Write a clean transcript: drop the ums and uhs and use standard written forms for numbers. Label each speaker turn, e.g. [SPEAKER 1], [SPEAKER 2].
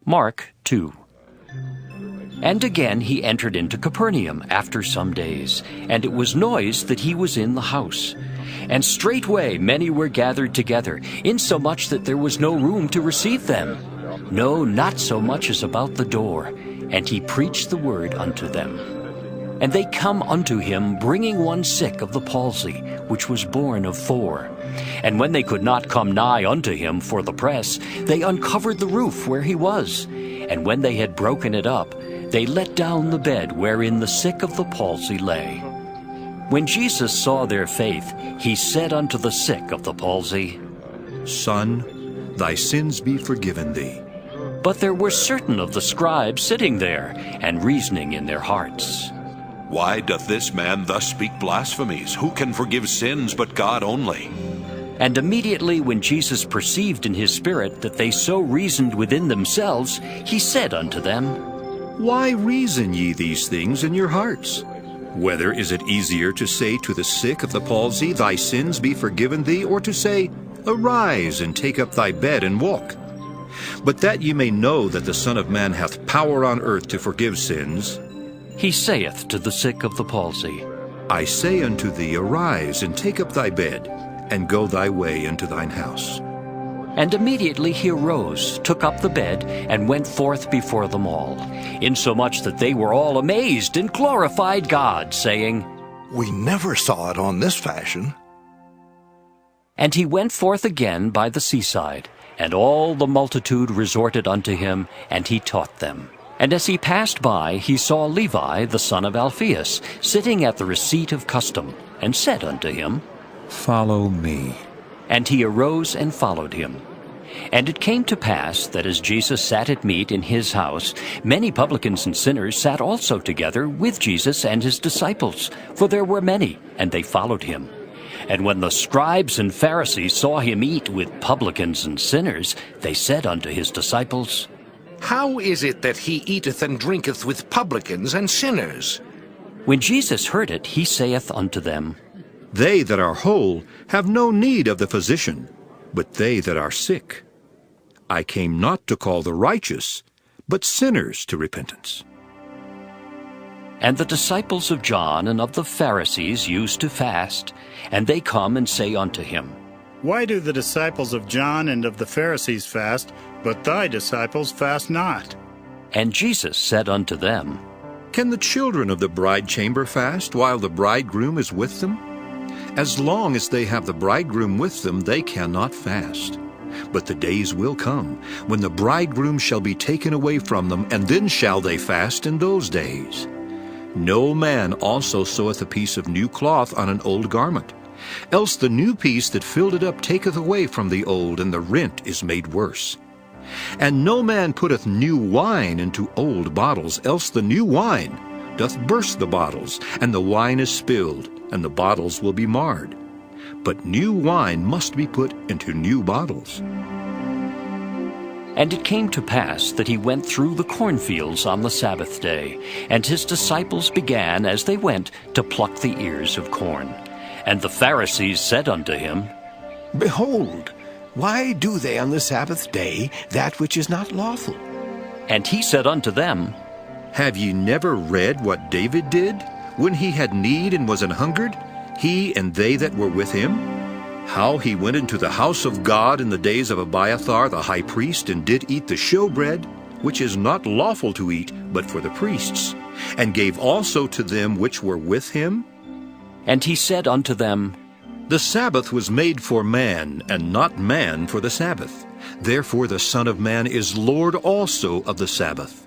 [SPEAKER 1] Mark 2. And again he entered into Capernaum after some days, and it was noised that he was in the house. And straightway many were gathered together, insomuch that there was no room to receive them, no, not so much as about the door. And he preached the word unto them. And they come unto him, bringing one sick of the palsy, which was born of 4. And when they could not come nigh unto him for the press, they uncovered the roof where he was. And when they had broken it up, they let down the bed wherein the sick of the palsy lay. When Jesus saw their faith, he said unto the sick of the palsy,
[SPEAKER 2] Son, thy sins be forgiven thee.
[SPEAKER 1] But there were certain of the scribes sitting there, and reasoning in their hearts,
[SPEAKER 3] Why doth this man thus speak blasphemies? Who can forgive sins but God only?
[SPEAKER 1] And immediately when Jesus perceived in his spirit that they so reasoned within themselves, he said unto them,
[SPEAKER 2] Why reason ye these things in your hearts? Whether is it easier to say to the sick of the palsy, Thy sins be forgiven thee, or to say, Arise, and take up thy bed, and walk? But that ye may know that the Son of Man hath power on earth to forgive sins,
[SPEAKER 1] he saith to the sick of the palsy,
[SPEAKER 2] I say unto thee, Arise, and take up thy bed, and go thy way into thine house.
[SPEAKER 1] And immediately he arose, took up the bed, and went forth before them all, insomuch that they were all amazed and glorified God, saying,
[SPEAKER 4] We never saw it on this fashion.
[SPEAKER 1] And he went forth again by the seaside, and all the multitude resorted unto him, and he taught them. And as he passed by, he saw Levi the son of Alphaeus sitting at the receipt of custom, and said unto him,
[SPEAKER 2] Follow me.
[SPEAKER 1] And he arose and followed him. And it came to pass that as Jesus sat at meat in his house, many publicans and sinners sat also together with Jesus and his disciples, for there were many, and they followed him. And when the scribes and Pharisees saw him eat with publicans and sinners, they said unto his disciples,
[SPEAKER 5] How is it that he eateth and drinketh with publicans and sinners?
[SPEAKER 1] When Jesus heard it, he saith unto them,
[SPEAKER 2] They that are whole have no need of the physician, but they that are sick. I came not to call the righteous, but sinners to repentance.
[SPEAKER 1] And the disciples of John and of the Pharisees used to fast, and they come and say unto him,
[SPEAKER 6] Why do the disciples of John and of the Pharisees fast, but thy disciples fast not?
[SPEAKER 1] And Jesus said unto them,
[SPEAKER 2] Can the children of the bride chamber fast while the bridegroom is with them? As long as they have the bridegroom with them, they cannot fast. But the days will come, when the bridegroom shall be taken away from them, and then shall they fast in those days. No man also seweth a piece of new cloth on an old garment, else the new piece that filled it up taketh away from the old, and the rent is made worse. And no man putteth new wine into old bottles, else the new wine doth burst the bottles, and the wine is spilled, and the bottles will be marred. But new wine must be put into new bottles.
[SPEAKER 1] And it came to pass that he went through the cornfields on the Sabbath day, and his disciples began, as they went, to pluck the ears of corn. And the Pharisees said unto him,
[SPEAKER 5] Behold, why do they on the Sabbath day that which is not lawful?
[SPEAKER 1] And he said unto them,
[SPEAKER 2] Have ye never read what David did, when he had need and was an hungered, he and they that were with him? How he went into the house of God in the days of Abiathar the high priest, and did eat the showbread, which is not lawful to eat, but for the priests, and gave also to them which were with him?
[SPEAKER 1] And he said unto them,
[SPEAKER 2] The Sabbath was made for man, and not man for the Sabbath. Therefore the Son of Man is Lord also of the Sabbath.